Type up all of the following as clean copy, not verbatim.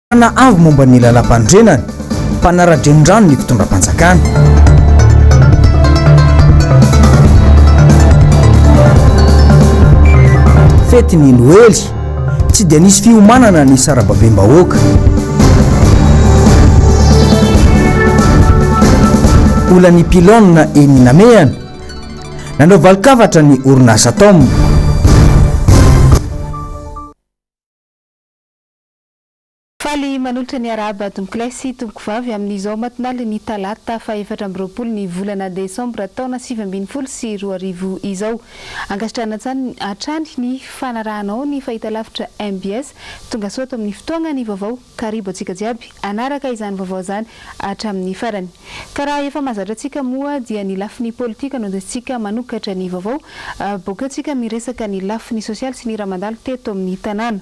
na avy momba ny lalam-pandrenany mpanara-drenirano ny fitondram-panjakana fety ny noely tsy dia nisy fiomanana ny sarababem-bahoaka olan'ny pilôna eninamehana nanao valikavatra ny orinasa tom faly manolotra ny araba tombokolesy tomboko vavy amin'izao matinaly ny talata fa 4 ny volana desambra taona 2020 sy 2020 izao angasitrana hatrany ny fanarahanao ny fahitalavitra MBS tonga soto amin'ny fotoagna ny vaovao karibo atsika jiaby anaraka izany vaovao zany hatramin'ny farany karaha efa mazatra atsika moa dia ny lafiny politika no desika manokatra ny vaovao boka atsika miresaka ny lafiny sosialy sy ny ramandalo teto amin'ny tanàna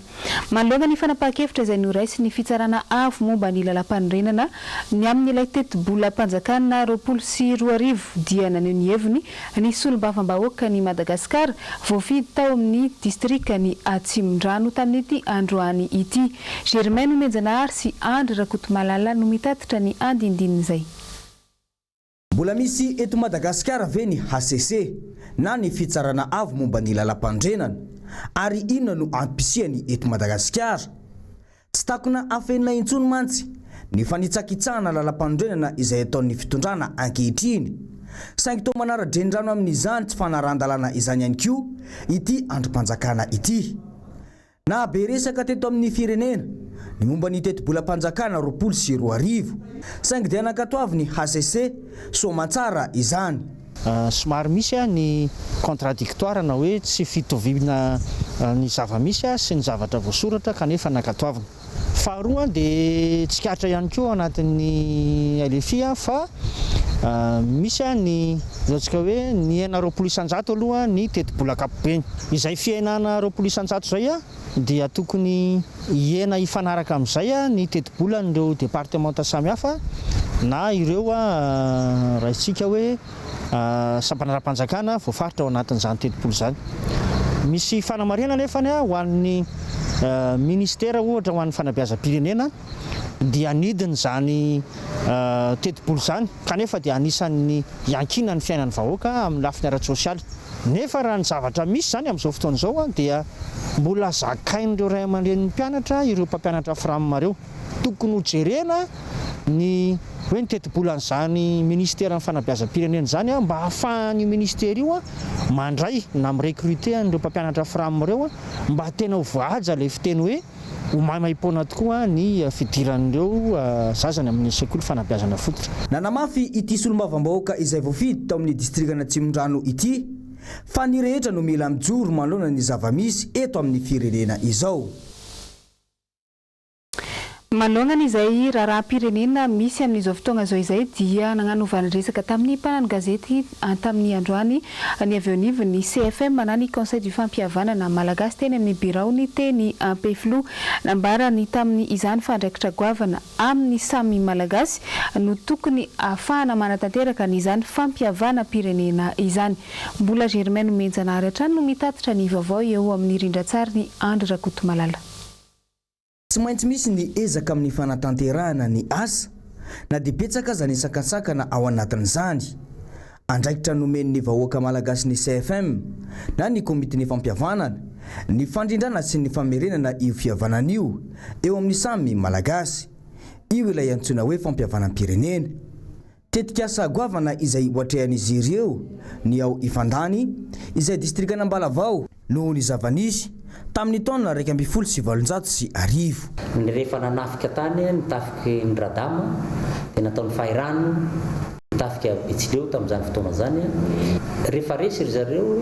manoloanga ny fanapahan-kevitra izay noraisy ny fitsarana avo momba ny lalam-pandrenana ny amin'ny ilay teti-bola-panjakana 20 sy 2020 dia naneho ny heviny ny solombavam-bahoaka ny Madagasikara voafidy tao amin'ny distrika ny Atsimon-drano tamin'ity androany ity Germaine Menjanahary sy Andry Rakotomalala no mitatitra ny andindin'izay. Mbola misy eto Madagasikara ve ny HCC na ny fitsarana avo momba ny lalam-pandrenana ary inona no ampisiany eto Madagasikara? Tsy takona afenina intsony mantsy ny fanitsakitsahana lalam-pandrenana izay ataon'ny fitondrana ankehitriny saingy toa manara-drenirano amin'izany tsy fanaran-dalàna izany ihany koa ity androm-panjakana ity na be resaka teto amin'ny firenena ny momba ny teti-bola-panjakana 20 sy 2020 saingy dia nankatoavy ny HCC soamantsara izany. Somary misy ny contradictoire na hoe tsy fitoviana ny zava-misy sy ny zavatra voasoratra kanefa nankatoavana. Faharoa dia tsikatra ihany koa anatin'ny LFI fa misy ny zaontsika hoe ny hena 20 isan-jato aloha ny teti-bola ankapobeny izay fiainana 20 isan-jato zay dia tokony hena ifanaraka amin'izay ny teti-bola n'ireo departemanta samihafa na ireo raisitsika hoe sampanara-panjakana voafaritra ao anatin'izany teti-bola zany. Misy fanamarena nefa ho an'ny ministera ohatra ho an'ny fanabeazam-pirenena dia anidiny zany teti-bola zany kanefa dia anisan'ny iankina ny fiainan'ny vahoaka amin'ny lafiny ara-tsosialy nefa raha ny zavatra misy zany amin'izao fotoana izao dia mbola zakain'ireo ray aman-dren'ny mpianatra ireo mpampianatra frammareo tokony ho jerena ny hoe ny teti-bolan'izany ministeran'ny fanabeazam-pirenena zany mba hahafahan'ny ministera io mandray na mirecruter an'ireo mpampianatra frammareo mba tena ho voahaja ilay fiteny hoe ho maimaimpona tokoa ny fidiran'ireo zazany amin'ny sekoly fanabeazana fototra. Nanamafy ity solombavam-bahoaka izay voafidy tao amin'ny distrikana Atsimon-drano ity fa ny rehetra no mila mijoro manoloana ny zava-misy eto amin'ny firenena izao. Malongany izay raharaham-pirenena misy amin'izao fotoagna zao izay dia nagnanovana resaka tamin'ny mpanano gazety tamin'ny androany ny avy eo anivy ny CFM na ny conseil du fampihavanana malagasy teny amin'ny biraony teny ampeflo nambara ny tamin'ny izany fandraikitra goavana amin'ny samy malagasy no tokony ahafahana manatanteraka n'izany fampihavana pirenena izany. Mbola Germaine Menjanahary hatrany no mitatitra ny vaovao eo amin'ny rindran-tsary ny Andry Rakotomalala. Tsy maintsy misy ny ezaka amin'ny fanatanterahana ny asa na dia betsaka aza ny sakasakana ao anatin'izany andraikitra nomen'ny vahoaka malagasy ny CFM na ny komiteny fampihavanana ny fandrindrana sy ny famerenana io fihavanana io eo amin'ny samy malagasy io ilay antsoina hoe fampihavanam-pirenena tetika asa goavana izay ohatrehan'izy ireo ny ao Ifandany izay distrikana Vaovao noho ny zavanisy tamin'ny taona 2017 sy 2020 ny rehefa nanafika tany nitafika ny radama dia nataon'ny fahirano nitafika Betsileo tamin'izany fotoana zany rehefa resy ry zareo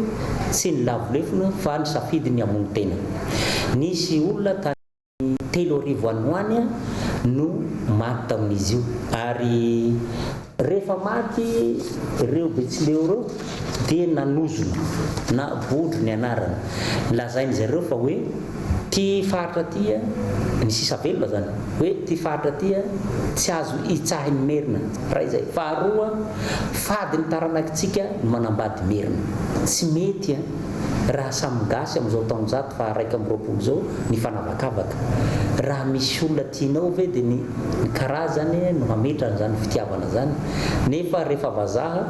tsy ny lavolefona fa ny safidy ny hamono tena nisy olona tany 3 any no maty tamin'izy io ary rehefa maty ireo Betsileo reo dia nanozona na bodro ny anarana lazainy zareo fa hoe ty faritra ty ny sisa velona zany hoe ty faritra ty tsy azo itsahiny merina raha izay faharoa fady ny taranakitsika manambady merina tsy mety raha samygasy amin'izao taonjato fa 120 zao ny fanavakavaka raha misy olona tianao ve dia ny karazany no hametrany zany fitiavana zany nefa rehefa vazaha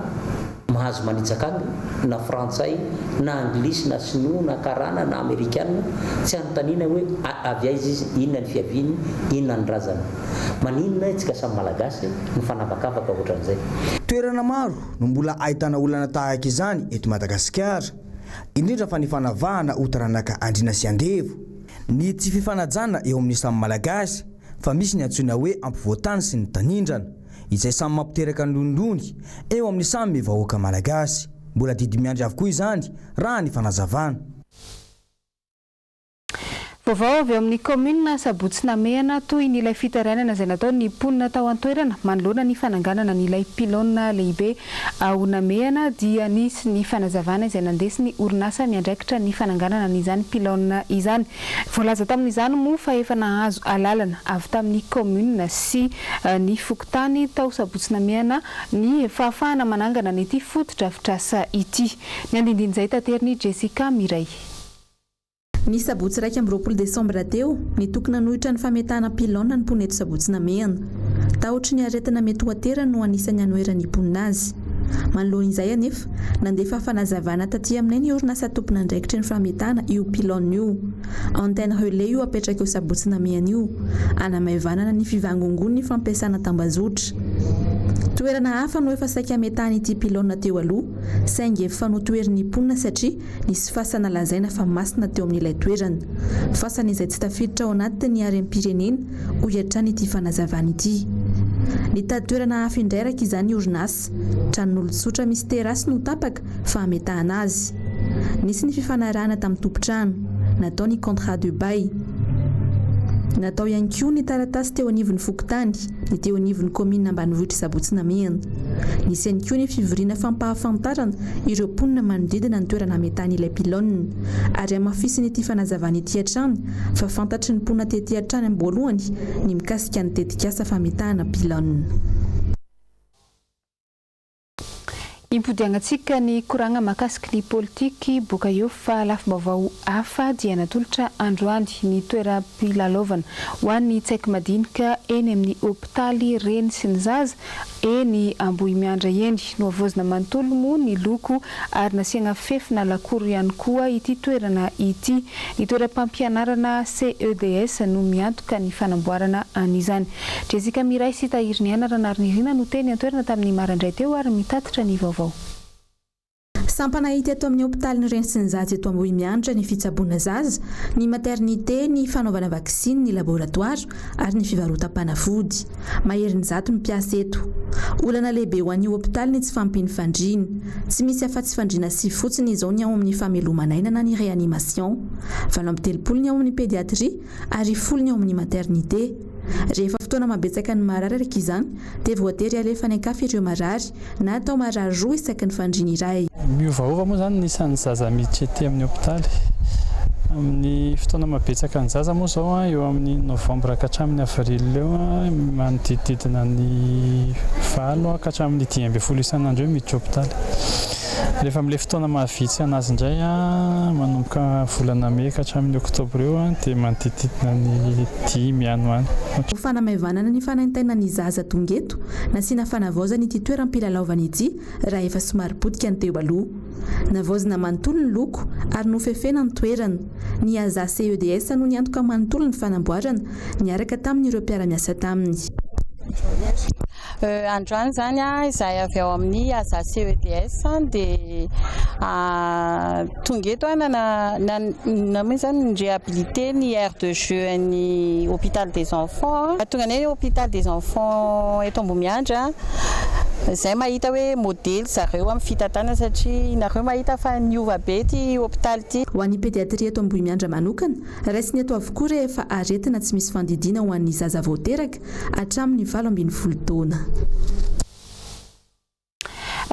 mahazo manitsakany na frantsay na anglisy na sinoa na karana na amerikana tsy anontaniana hoe avy aiza izy inona ny fiaviany inona ny razana maninona itsika samy malagasy ny fanavakavaka ohatran'izay. Toerana maro no mbola ahitana olana tahaka izany eto Madagasikara, indrindra fa ny fanavahana ho taranaka andriana sy andevo. Ny tsy fifanajana eo amin'ny samy malagasy fa misy ny antsoina hoe ampivoatany sy ny tanindrana izay samy mampiteraka ny londony eo amin'ny samy vahoaka malagasy. Mbola didy miandry avokoa izany raha ny fanazavana. Vaovao avy amin'ny commune Sabotsynamehana toy ny ilay fitarainana izay nataon'ny mponina tao an-toerana manoloana ny fananganana n'ilay pilôna lehibe ao Namehana dia nisy ny fanazavana izay nandesy ny orinasa miandraikitra ny fananganana n'izany pilôna izany. Voalaza tamin'izany moa fa efa nahazo alalana avy tamin'ny commune sy ny fokotany tao Sabotsynamehana ny fahafahana manangana n'ity fotodrafitrasa ity. Ny andindin'izay tateriny Jessica Miray. Ny sabotsy 2 Desambra teo nitokana nohitra ny fametahana pilôna ny mponeto Sabotsynamehana. Taotry ny aretina mety ho atera no anisany anoerany mponina azy. Manoloana izay anefa nandefa fanazavana taty aminay ny orinasa tompona andraikitra ny fametahana io pilôna io. Antenne relais io apetraka eo Sabotsynamehana io anamaevanana ny fivangongony fampiasana tambazotra. Toerana hafa no efa saika ametahana ity pilôna teo aloha saingy efa notoerin'ny mponina satria nisy fasana lazaina fa masina teo amin'ilay toerana. Fasana izay tsy tafiditra ao anatin'ny harem-pirenena ho hiatrany ity fanazavana ity. Nitady toerana hafa indrairaka izany orinasa, tranon'olon-tsotra misy terasy no tapaka fa ametahana azy. Nisy ny fifanarahana tamin'ny tompotrano, natao ny contrat de bail. Natao ihany koa ny taratasy teo anivon'ny fokotany, ny teo anivon'ny commune ambanivohitra Sabotsynamehana. Nisy ihany koa ny fivoriana fampahafantarana ireo mponina manodidina ny toerana ametan'ilay pilôna. Ary amafisiny ity fanazavana ity hatrany fa fantatry ny mponina tetỳ hatrany am-boalohany ny mikasika ny tetikasa fametahana pilôna. Impodianantsika ny koragna mahakasiky ny politiky boka eo fa lafim-baovao hafa dia natolotra androany ny toeram-pilalaovana ho an'ny tsaika madinika eny amin'ny hopitaly Reny sy ny zaza eny Ambohimiandra eny no avozina manontolo moa ny loko ary nasiana fefina lakoro ihany koa ity toerana ity. Ny toeram-pampianarana CEDS no miantoka ny fanamboarana an'izany. Jessica Miray sy Tahiriniana Ranarnirina no teny an-toerana tamin'ny marandray teo ary mitatitra ny vaovao. Sampanahity ato amin'ny hopitaly Reny sy ny zaza eto Ambohimiandra ny fitsaboana zaza, ny maternité, ny fanaovana vaksiny, ny laboratoire ary ny fivarotam-panafody. Mahery ny zato ny mpiasa eto. Olana lehibe ho an'io hopitaly ny tsy fampiny fandriana. Tsy misy afa-tsy fandriana sy fotsiny izao ny ao amin'ny famelomanaina na ny réanimation. 30 ny ao amin'ny pédiatrie ary 10 ny ao amin'ny maternité. Rehefa fotoana mabetsaka ny marary araka izany dia voatery alefa ny ankafy ireo marary na atao marary roa isaky ny fandriana iray. Miovaova moa zany nisan'ny zaza miditra ety amin'ny hopitaly. Amin'ny fotoana mabetsaka ny zaza moa zao eo amin'ny novambra ka hatramin'ny avril eo manodididina ny 9 ka hatramin'ny 10 isan'andro eo miditra hopitaly. Rehefa amin'ilay fotoana mahavitsy anazy indray manomboka volana May ka hatramin'ny oktobra eo dia manodididina ny 10 ano any. Ho fanamaevanana ny fanaintaina ny zaza tongeto nasiana fanavaozana ity toeram-pilalaovana ity raha efa somary potika ny teo aloha. Navaozina manontolo ny loko ary nofefena ny toerana. Ny aza CEDS no niantoka manontolo ny fanamboarana niaraka tamin'ireo mpiara-miasa taminy. Androany zany izahay avy ao amin'ny aza CEDS dia tongeto na zany ny réhabilité ny aire de jeu ny hôpital des enfants. Tonga ny hôpital des enfants eto Ambohimiandra izay mahita hoe modely zareo amin'ny fitantanana satria nareo mahita fa niova be ity hôpital ity. Ho an'ny pédiatrie eto Ambohimiandra manokana, raisiny eto avokoa rehefa aretina tsy misy fandidiana ho an'ny zaza vao teraka hatramin'ny 12 taona.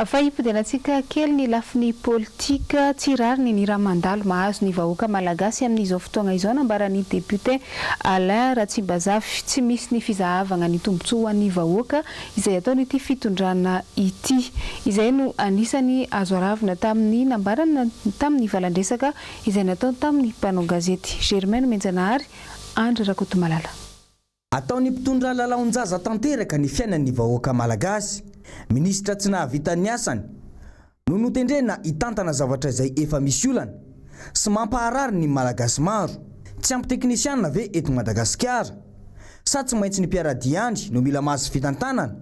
Fa hipodenatsika kely ny lafiny politika tsy rariny ny raha mandalo mahazo ny vahoaka malagasy amin'izao fotoana izao nambarany député Alain Ratsimbazafy tsy misy ny fizahavana ny tombontsoa an'ny vahoaka izay ataon'ity fitondrana ity. Izay no anisany azo aravina tamin'ny nambarana tamin'ny valandresaka izay natao tamin'ny mpanao gazety Germaine Menjanahary Andry Rakotomalala. Ataon'ny mpitondra lalaonjaza tanteraka ny fiainan'ny vahoaka malagasy. Ministra tsy nahavita ny asany no notendrena hitantana zavatra izay efa misy olana sy mampaharary ny malagasy maro. Tsy ampy teknisianina ve eto Madagasikara sa tsy maintsy ny mpiara-diandry no mila mahazo fitantanana.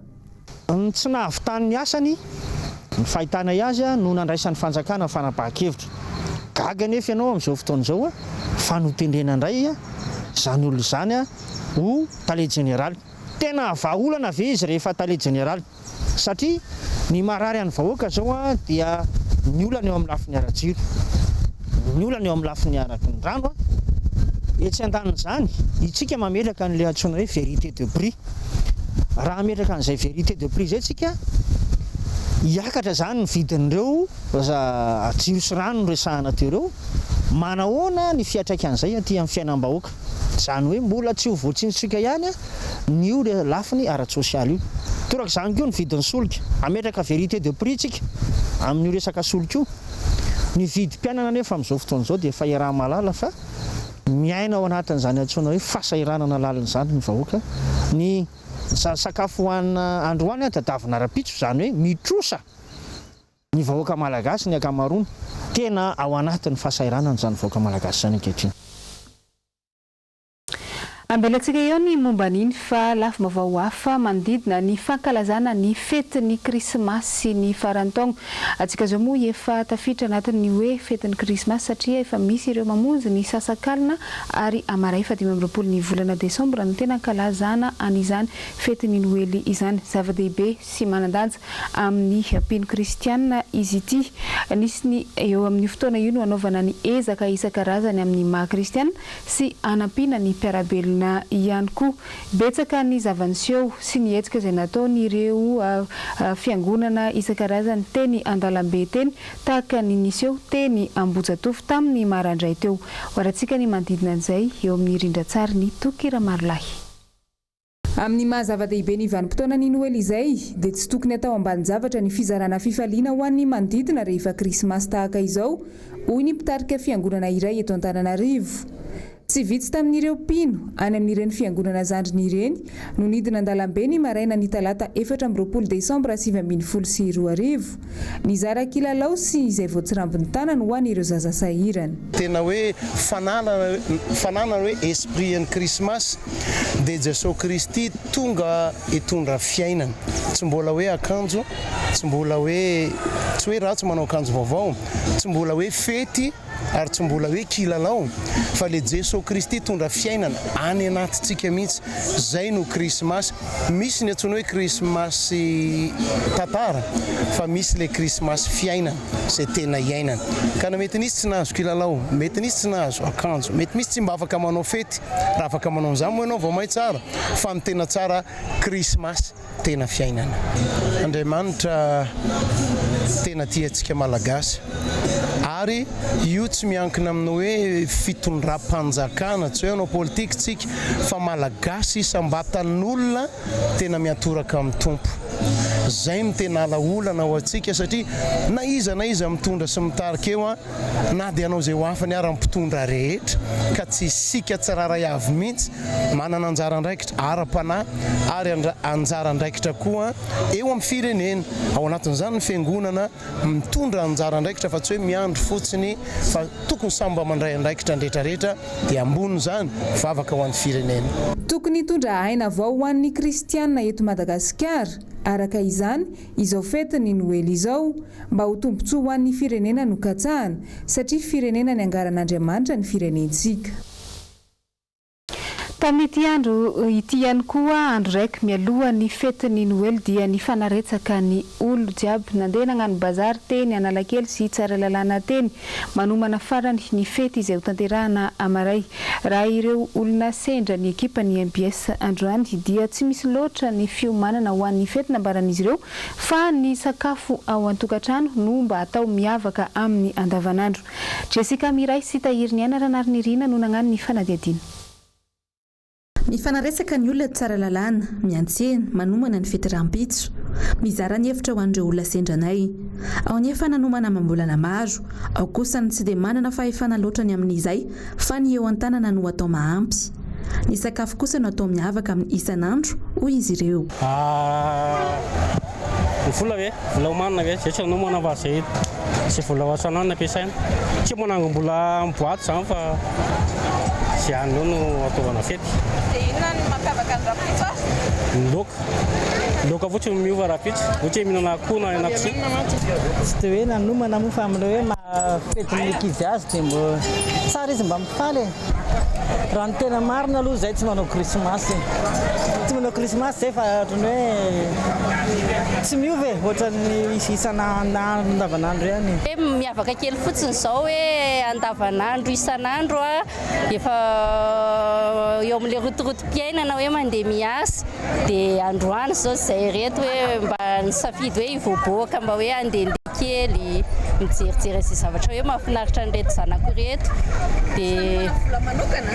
Tsy nahavitany ny asany ny fahitana azy no nandraisan'ny fanjakana fanapahan-kevitra. Gaga nefa ianao amin'izao fotoana izao fa notendrena indray zany olona izany ho tale général. Tena vahaolana ve izy rehefa tale général satria ny marary any vahoaka zao dia ny olana eo amin'ny lafiny ara-jiro, ny olana eo amin'ny lafiny araky ny rano etsy andanin'izany itsika mametraka an'ilay antsoina hoe vérité de prix. Raha metraka an'izay vérité de prix zay tsika hiakatra zany ny vidin'ireo jiro sy rano resahana teo ireo, manahoana ny fiatraikan'izay aty amin'ny fiainam-bahoaka. Zany hoe mbola tsy ho voatsintsika ihany ny io lafiny ara-tsosialy io. Toraka izany koa ny vidin'ny solika, ametraka vérité de prix tsika amin'ny resaka solika io. Ny vidim-piainana nefa amin'izao fotoana izao dia efa iaraha malala fa miaina ao anatin'izany antsoina hoe fahasahiranana lalan'izany ny vahoaka. Ny sakafo hohanina androany tadavina ara-pitso, zany hoe mitrosa ny vahoaka malagasy ny ankamaroany. Tena ao anatin'ny fahasahiranana izany vahoaka malagasy izany ankehitriny. Ambelantsika eo ny momba niny fa lafim-baovao hafa manodidina ny fankalazana ny fetin'ny krismasy ny farantaona. Atsika zao moa efa tafiditra anatin'ny hoe fetin'ny krismasy satria efa misy ireo mamonjy ny sasakalina ary amaray fa 20 ny volana Desambra no tena ankalazana an'izany fetin'ny Noely izany. Zava-dehibe sy manan-danja amin'ny mpino kristianina izy ity. Nisy ny eo amin'ny fotoana io no anaovana ny ezaka isan-karazany amin'ny maha kristianina sy anampiana ny mpiarabelona ihany koa. Betsaka ny zava-niseho sy ny hetsika izay nataon'ireo fiangonana isan-karazany teny Andalambe teny tahaka ny niseho teny Ambojatofo tamin'ny marandray teo. Hoaratsika ny manodidina an'izay eo amin'ny rindran-tsary ny Tokira Marolahy. Amin'ny mahazava-dehibe ny vanim-potoana ny Noely izay dia tsy tokony atao ambanin-javatra ny fizarana fifaliana ho an'ny manodidina rehefa krismasy tahaka izao, hoy ny mpitarika fiangonana iray eto Antananarivo. Tsy vitsy tamin'ireo mpino any amin'ireny fiangonana zandriny ireny no nidina Andalambe ny maraina ny talata 14 Desambra 2022. Nizara kilalao sy izay voatsirambiny tanana ho an'ireo zaza sahirana. Tena hoe fananana hoe esprit-ny krismasy dia Jesosy Kristy tonga hitondra fiainana. Tsy mbola hoe akanjo, tsy mbola hoe ratsy manao akanjo vaovao, tsy mbola hoe fety ary tsy mbola hoe kilalao, fa le Jesosy Kristy tondra fiainana any anatintsika mihitsy. Zay no krismasy. Misy ny antsoina hoe krismasy tantara, fa misy le krismasy fiainana izay tena iainana. Ka na mety nisy tsy nahazo kilalao, mety nisy tsy nahazo akanjo, mety misy tsy mba afaka manao fety, raha afaka manao an'izany moa ianao vao may tsara, fa ny tena tsara krismasy tena fiainana. Andriamanitra tena tiantsika malagasy ary io tsy miankina amin'ny hoe fitondram-panjakana, tsy hoe anao politika tsika, fa malagasy isam-batan'olona tena miatoraka amin'ny tompo. Zay no tena alaolana ho antsika satria na iza mitondra sy mitarika eo na dia anao zay ho afany ary mpitondra rehetra ka tsy isika tsiraray avy mihitsy, manana anjara andraikitra ara-panahy ary anjara andraikitra koa eo amin'ny firenena. Ao anatin'izany ny fiangonana mitondra anjara andraikitra fa tsy hoe miandry fotsiny, fa tokony samba mandray andraikitra andretrarehetra dia ambony zany vavaka ho an'ny firenena. Tokony hitondra aina avao ho an'ny kristianina eto Madagasikara. Araka izany, izao fetiny Noely izao mba ho tombontsoa ho an'ny firenena no katsahana satria firenena ny angaran'Andriamanitra ny firenentsika. Tamin'ity andro ity ihany koa andro raiky mialoha ny fetiny Noël dia ny fanaretsaka ny olona jiaby nandeha nagnano bazary teny Analakely sy Tsaralalàna teny manomana farany ny fety izay ho tanterahana amaray. Raha ireo olona sendra ny ekipa ny MBS androany dia tsy misy loatra ny fiomanana ho an'ny fety nambaran'izy ireo fa ny sakafo ao an-tokatrano no mba atao miavaka amin'ny andavanandro. Jessica Miray sy Tahiry ny anaranary Rina no nagnano ny fanadihadiana. Mifanaresaka ny olona Tsaralalàna, miantsena, manomana ny fety rampitso. Mizara ny hevitra ho an'ireo olona sendranay. Ao nefa nanomana amam-bolana maro, ao kosa ny tsy dia manana fahefana loatra ny amin'izay fa ny eo an-tanana no atao mahampy. Ny sakafo kosa no atao miavaka amin'ny isan'andro hoy izy ireo. Vola ve, vola omanina ve, zay tsy nanomana fa zay tsy vola hoatsanana ampiasaina. Tsy manangom-bola miboaty zany fa zay an'io no ataovana fety. Dia inona no mampiavaka ny rapitso azy? Loka fotsiny miova rapitso, ohatra hoe mihinana akoho na henan-kisoa. Tsy dia hoe nanomana moa fa amin'ilay hoe mafety mikizy azy dia mbo tsara izy mba mifaly. Raha ny tena marina aloha zay tsy manao krismasy. Tsy manao krismasy zay fa ohatrany hoe tsy miova e, ohatrany isan'andavanandro ihany. Miavaka kely fotsiny izao hoe andavanandro isan'andro efa eo amin'ilay rotorotom-piainana hoe mandeha miasa dia androany izao izay reto hoe mba nisafidy hoe hivoaboaka mba hoe andehandeha kely mijerijery izay zavatra hoe mahafinaritra an'ireto zanako reto dia vola manokana?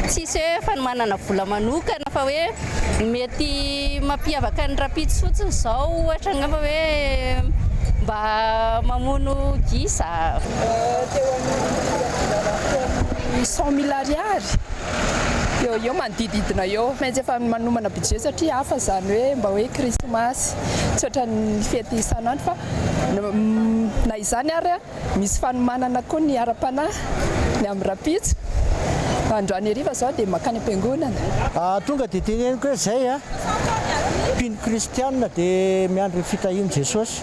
Tsisy hoe fa manana vola manokana fa hoe mety mampiavaka ny rapitso fotsiny izao ohatra ngamba hoe mba mamono gisa. Teo amin'ny 100 000 ariary. Eo manodididina eo. Maintsy efa manomana budget satria hafa zany hoe mba hoe krismasy tsy ohatra ny fety isan'andro fa na izany ary misy fanomanana koa ny ara-panahy ny amin'ny rapitso. Androany hariva zao dia makany am-piangonana. Tonga dia teneniko hoe zay mpino kristianina dia miandry fitahiana Jesosy.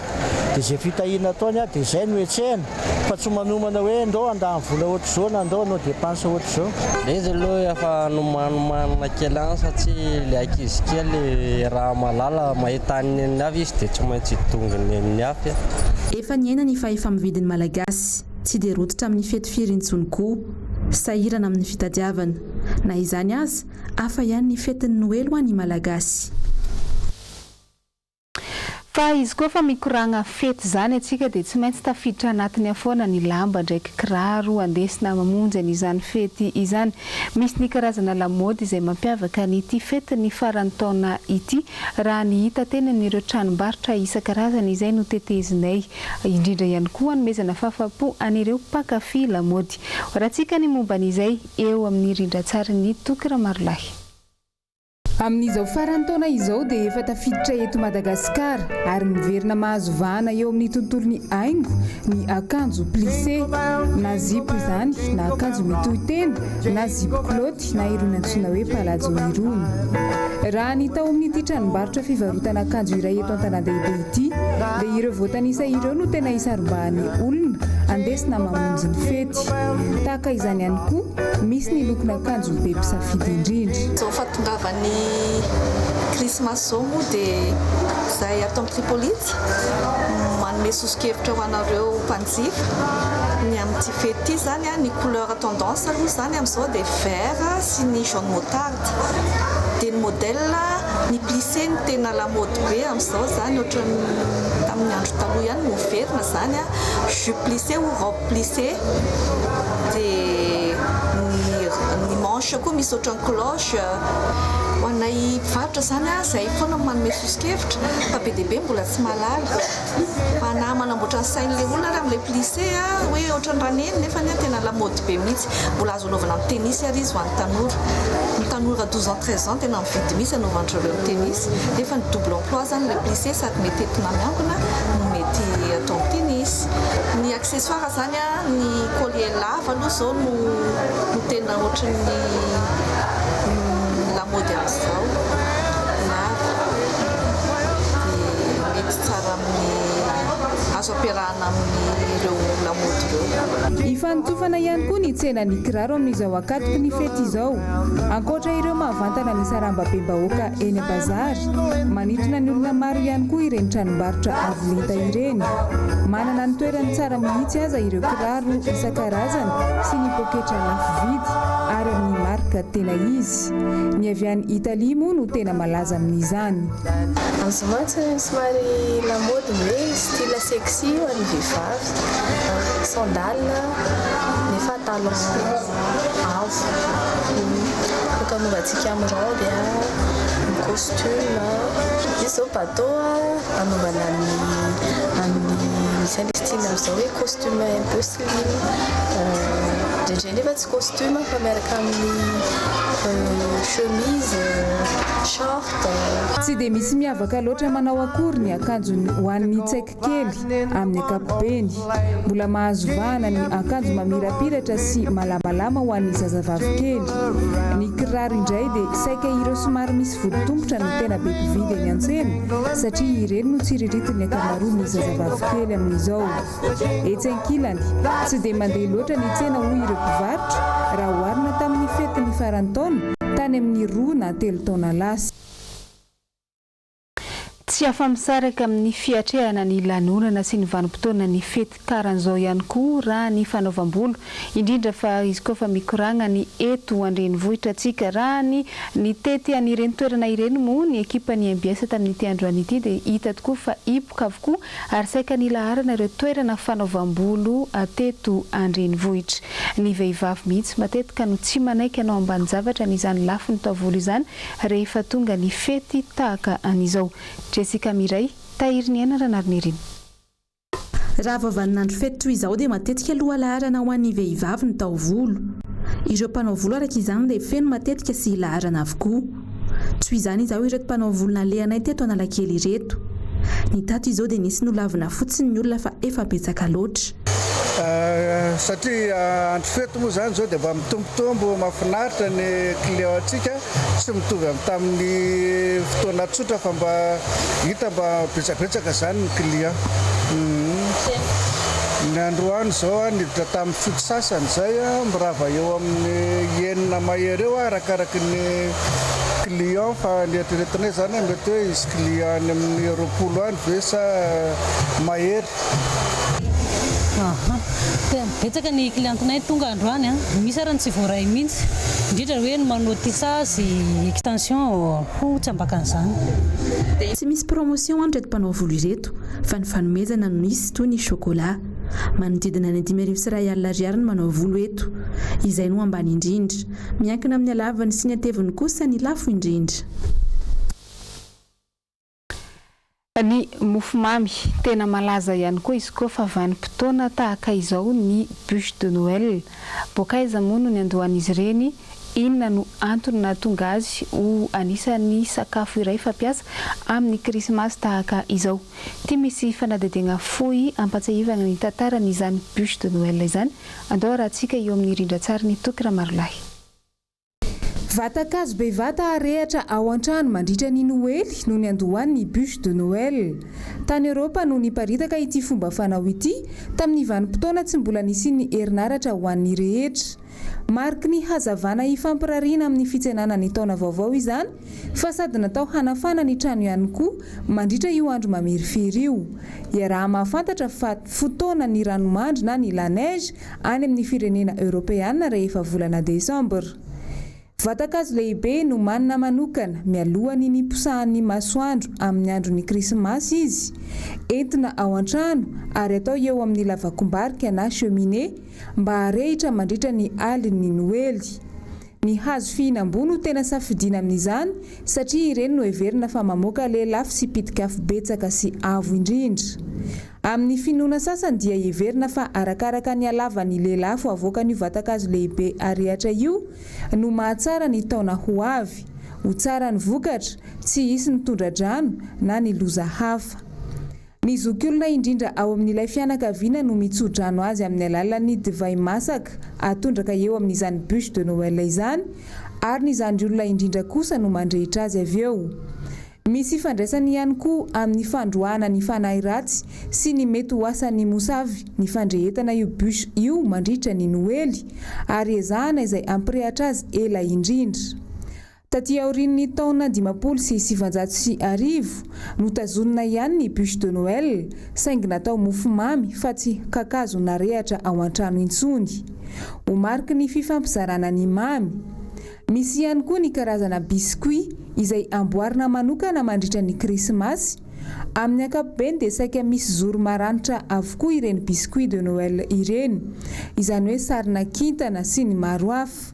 Dia izay fitahiana ataony dia izay no etsehana fa tsy manomana hoe andao andany vola ohatr'izao na andao anao dépense ohatr'izao. Izy aloha efa nomanomanana kely any satria ilay ankizy kely raha malala mahita ny avy izy dia tsy maintsy hitongany ny afy. Efa niaina ny fahefa mividin'ny malagasy tsy dia rototra amin'ny fety firintsony koa sahirana amin'ny fitadiavana na izany azy hafa ihany ny fetin'ny Noely ho an'ny malagasy. Fa izy koa fa mikoragna fety zany atsika dia tsy maintsy tafiditra anatiny afoana ny lamba ndraiky kiraro andesina mamonjy an'izany fety izany. Misy ny karazana lamaody izay mampiavaka n'ity fety ny faran'ny taona ity raha ny hita teny anireo tranombarotra isan-karazany izay no tetezinay. Indrindra ihany koa hanomezana fahafapo an'ireo mpakafy lamaody. Rahantsika ny momba an'izay eo amin'ny rindran-tsary ny Toky Ramarolahy. Amin'izao faran'ny taona izao dia efa tafiditra eto Madagasikara ary miverina mahazo vahana eo amin'ny tontolon'ny haingo ny akanjo plissé na zipo izany na akanjo mitohy tena na zipo kilaoty na irony antsoina hoe palazzo irony. Raha ny tao amin'ity tranombarotra fivarotana akanjo iray eto an-tanàn-dehibe ity dia ireo voatanisa ireo no tena hisarom-bahan'ny olona andesina mamonjy ny fety. Tahaka izany ihany koa misy ny lokona akanjo be mpisafidy indrindra. Krismasy zao moa dia zahay ato amin'ny Tripolita manome sosokevitra ho anareo mpanjifa ny amin'ity fety ity zany ny couleur tendance aloha zany amin'izao dia vert sy ny jaune moutarde dia ny modèle ny plissé ny tena lamaody be amin'izao zany ohatra tamin'ny andro taloha ihany no verina zany jupe plissé ou robe plissé dia ny manche koa misy ohatran'ny cloche. Ho anay mpivarotra zany izay foana manome sosokevitra fa be dia be mbola tsy mahalala fa na manamboatra ny sain'ilay olona raha amin'ilay plissé hoe ohatran'ny raneny nefa tena lamaody be mihitsy mbola azo anaovana amin'ny tennis ary izy ho an'ny tanora. Ny tanora 12 ans 13 ans tena mividy mihitsy anaovan'ireo amin'ny tennis nefa ny double emploi zany ilay plissé sady mety entina miangona no mety atao amin'ny tennis. Ny accessoire zany ny collier lava aloha zao no tena ohatran'ny lamaody amin'izao lava dia mety tsara amin'ny azo ampiarahana amin'ireo lamaody ireo. Efa nitsofana ihany koa ny tsena ny kiraro amin'izao akatoky ny fety izao. Ankoatra ireo mahavantana ny sarambabem-bahoaka eny a-bazary, manintona ny olona maro ihany koa ireny tranombarotra avolenta ireny. Manana ny toerany tsara mihitsy aza ireo kiraro isan-karazany sy ny poketra lafo vidy ary amin'ny marika tena izy. Ny avy any Italia moa no tena malaza amin'izany. Amin'izao somary lamody hoe style sexy ho an'ny vehivavy, sandale nefa talon avo, anaovantsika amin'ny robe, amin'ny costume, izao bateau anaovana amin'ny misy an'ilay style amin'izao hoe costume un peu slim, ndraindray nefa tsy costume fa miaraka amin'ny chemise, short. Tsy dia misy miavaka loatra manao akory ny akanjo ho an'ny tsaika kely amin'ny ankapobeny. Mbola mahazo vahana ny akanjo mamirapiratra sy malamalama ho an'ny zazavavy kely. Ny kiraro indray dia saika ireo somary misy voditongotra no tena be mpividy eny an-tsena satria ireny no tsiriritin'ny ankamaroan'ny zazavavy kely amin'izao. Etsy ankilany tsy dia mandeha loatra ny tsena hoy ireo mpivarotra raha oharina tamin'ny fety ny faran'ny taona tany amin'ny 2 na 3 taona lasa. Tsy afa-misaraka amin'ny fiatrehana ny lanonana sy ny vanim-potoana ny fety karan'izao ihany koa raha ny fanaovam-bolo, indrindra fa izy koa fa mikoragna ny eto an-drenivohitra antsika raha ny tety anireny toerana ireny moa ny ekipa ny MBS tamin'ity androany ity dia hita tokoa fa hipoka avokoa ary saika ny laharana ireo toerana fanaovam-bolo ateto an-drenivohitra. Ny vehivavy mihitsy matetika no tsy manaiky anao ambany zavatra n'izany lafy ny taovolo izany rehefa tonga ny fety tahaka an'izao. Jessica Miray, tahiry ny ranarinirin. Raha vavanandro fety toy izao dia matetika aloha laharana ho an'ny vehivavy ny taovolo. Ireo mpanao volo araka izany dia feno matetika sy laharana avokoa. Toy izany izao ireto mpanao volona lehanay teto Analakely ireto. Ny tato izao dia nisy nolavina fotsiny ny olona fa efa betsaka loatra. Satria andro fety moa zany zao dia mba mitombotombo mahafinaritra ny client antsika tsy mitovy tamin'ny fotoana tsotra fa mba hita mba betsabetsaka zany ny client. Ny androany zao niditra tamin'ny fito sasany zay mirava eo amin'ny 9 mahery eo arakaraky ny client fa ny eritreretinay zany mety hoe izy client any amin'ny 20 any ve sa mahery. Betsaka ny clientinay tonga androany misy arany tsy voaray mihitsy indrindra hoe ny manao tissage extension ho tsy ambakan'izany. Tsy misy promotion andreto mpanao volo ireto fa ny fanomezana no misy toy ny chocolat. Manodidina ny 5,000 ariary ny manao volo eto. Izay no ambany indrindra. Miankina amin'ny halavany sy ny hateviny kosa ny lafo indrindra. Ny mofomamy tena malaza ihany koa izy koa fa vanim-potoana tahaka izao ny bûche de Noël. Bokaiza moa no ny andohan'izy ireny, inona no antony nahatonga azy ho anisan'ny sakafo iray fampiasa amin'ny krismasy tahaka izao. Ty misy fanadadena fohy ampatsahivana ny tantaran'izany bûche de Noël izany. Andao rahantsika eo amin'ny rindran-tsary ny Toky Ramarolahy. Vatakazo be vata arehatra ao an-trano mandritra ny Noely no ny andohan'ny bûche de Noël. Tany Eropa no niparitaka ity fomba fanao ity tamin'ny vanim-potoana tsy mbola nisy ny herinaratra ho an'ny rehetra. Mariky ny hazavana ifampirariana amin'ny fitsenana ny taona vaovao izany fa sady natao hanafana ny trano ihany koa mandritra io andro mamirifiry io. Raha mahafantatra fa fotoana ny ranomandry na ny la neige any amin'ny firenena Europeana rehefa volana Desambra. Vatakazo lehibe no manana manokana mialohany ny posahan'ny masoandro amin'ny andron'ny krismasy izy. Entina ao an-trano ary atao eo amin'ny lavakombarika na cheminée mba arehitra mandritra ny alin'ny Noely. Ny hazo fihinam-boa no tena safidiana amin'izany satria ireny no heverina fa mamoaka lelafo sy pitikafo betsaka sy avo indrindra. Amin'ny finoana sasany dia heverina fa arakaraka ny halavan'ny lelafo avoaka ny vatakazo lehibe arehatra io no mahatsara ny taona ho avy, ho tsara ny vokatra, tsy hisy ny tondra-drano na ny loza hafa. Ny zokiolona indrindra ao amin'ilay fianakaviana no mitsodrano azy amin'ny alalan'ny divay masaka atondraka eo amin'izany bûche de Noël izany ary ny zandry olona indrindra kosa no mandrehitra azy avy eo. Misy fandraisany ihany koa amin'ny fandroana ny fanahy ratsy sy ny mety ho asan'ny mosavy ny fandrehetana io bus io mandritra ny Noely ary ezahana izay ampirehatra azy ela indrindra. Taty aorian'ny taona 1990 no tazonina ihany ny bus de Noël saingy natao mofomamy fa tsy kakazo narehatra ao an-trano intsony. Ho mariky ny fifampizarana ny mamy. Misy ihany koa ny karazana biscuit izay amboarina manokana mandritra ny Krismasy. Amin'ny ankapobeny dia saika misy zoro maranitra avokoa ireny biscuit de Noël ireny, izany hoe sarina kintana sy ny maro hafa.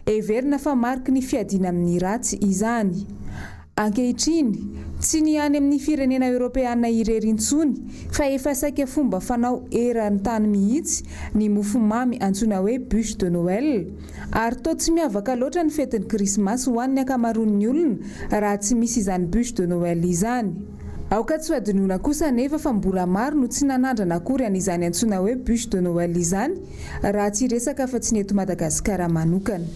Everina fa mariky ny fiadiana amin'ny ratsy izany. Ankehitriny, tsy ny any amin'ny firenena Europeana irery intsony fa efa saika fomba fanao eran-tany mihitsy ny mofomamy antsoina hoe bûche de Noël, ary toa tsy miavaka loatra ny fetin'ny Krismasy ho an'ny ankamaroan'ny olona raha tsy misy izany bûche de Noël izany. Aoka tsy adinoina kosa nefa fa mbola maro no tsy nanandrana akory an'izany antsoina hoe bûche de Noël izany raha tsy resaka fa tsy ny eto Madagasikara manokana.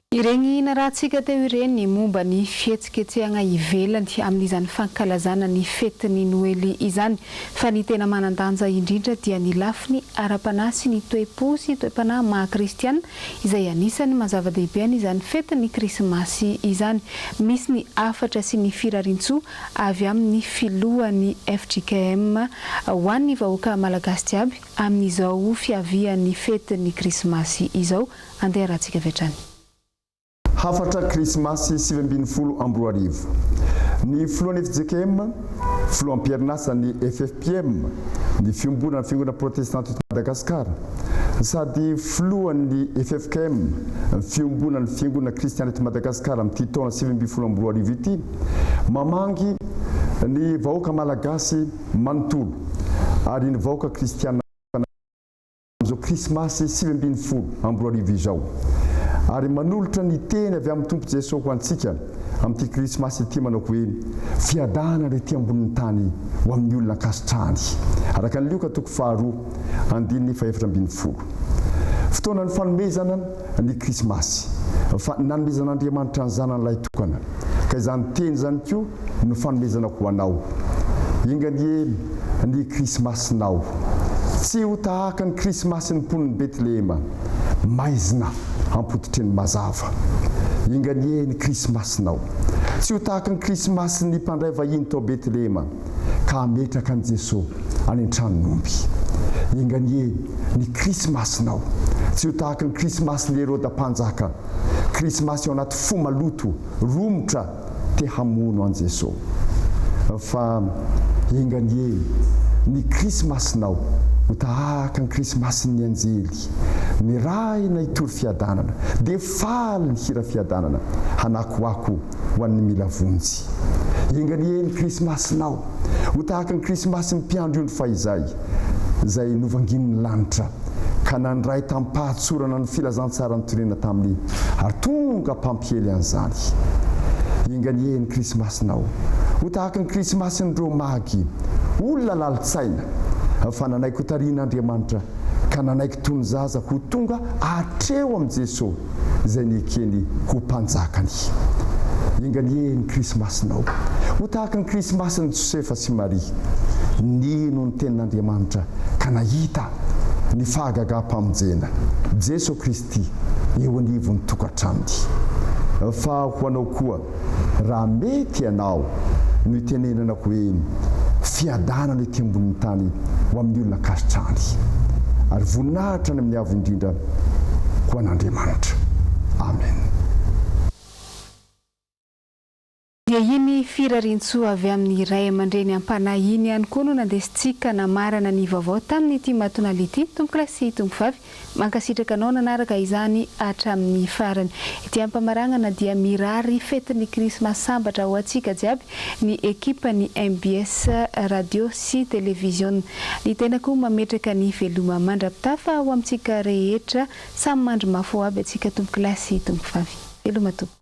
Ireny narahantsika teo ireny momba ny fihetsiketsehana ivelany amin'izany fankalazana ny fetin'ny Noely izany, fa ny tena manandanja indrindra dia ny lafiny ara-panahy sy ny toe-po sy toe-panahy maha-kristiana izay anisany mazava-dehibe an'izany fetin'ny Krismasy izany. Misy ny afatra sy ny firarintsoa avy amin'ny filohan'ny FJKM ho an'ny vahoaka malagasy jiaby amin'izao fiavian'ny fetin'ny Krismasy izao. Andeha rahantsika vetrany. Hafatra Krismasy 2020 Ambroarivo. Ny filohan'ny FJKM, filohampierinasa ny FFPM, ny fiombonana fiangonana protestanta eto Madagasikara, sady filohan'ny FFKM, fiombonana fiangonana kristiana eto Madagasikara amin'ity taona 2020 Ambroarivo ity, mamangy ny vahoaka malagasy manontolo ary ny vahoaka kristiana amin'izao Krismasy 2020 Ambroarivo izao. Ary manolotra ny teny avy amin'ny tompo Jesosy ho antsika amin'ity Krismasy ity manao hoe fiadana rety ambonin'ny tany ho amin'ny olona kasitrahany. Araka ny Luka 2:2-4. Fotoanan'ny fanomezana ny Krismasy. Nanomezan'Andriamanitra ny zanan'ilay tokana. Ka izany teny izany koa no fanomezana ho anao. Inganie ny Krismasinao. Tsy ho tahaka ny Krismasin'ny mponiny Betlehema. Maizina ampototry ny mazava. Inganie ny Krismasinao. Tsy ho tahaka ny Krismasin'ny mpandray vahiny tao Betlehema ka ametraka an Jesosy any an-tranon'omby. Inganie ny Krismasinao. Tsy ho tahaka ny Krismasin'ny Heroda mpanjaka. Krismasy ao anaty fo maloto, romotra te hamono an Jesosy. Fa inganie ny Krismasinao. Ho tahaka ny Krismasin'ny anjely, ny raina hitory fiadanana, dia faly ny hira fiadanana, hanakoako ho an'ny mila vonjy. Inganie ny Krismasinao, ho tahaka ny Krismasin'ny mpiandro io fahizay, izay novangin'ny lanitra, ka nandray tampahatsorana ny filazantsara ny tonena tamin'ny ary tonga mpampihely an'izany. Inganie ny Krismasinao, ho tahaka ny Krismasin'ny romagy, olona lalitsaina, fa nanaiky tarian'Andriamanitra ka nanaiky tony zaza ho tonga atreo amin'ny Jesosy izay niekeny ho mpanjakany. Inganie ny Krismasinao, ho tahaka ny Krismasin'ny Josefa sy Maria, nino ny tenin'Andriamanitra ka nahita ny fahagagam-pamonjena Jesosy Kristy eo anivon'ny tokantranony. Fa ho anao koa raha mety ianao no itenenana hoe fiadanana ety ambonin'ny tany ho amin'ny olona kasitrahany, ary voninahitra ny amin'ny avo indrindra ho an'Andriamanitra. Amen. Dia iny firarintsoa avy amin'ny ray aman-dreny am-panahiny ihany koa no nandesintsika namarana ny vaovao tamin'ity matonala ity. Tombokilasy tombovavy mankasitraka anao nanaraka izany hatramin'ny farany. Ity ampamaranana dia mirary fetin'ny Krismasy sambatra ho antsika jiaby ny ekipa ny MBS radio sy televiziona. Ny tena koa mametraka ny veloma mandrapitafa ho amintsika rehetra samy mandry mafo aby antsika tombokilasy tombovavy. Veloma tompo.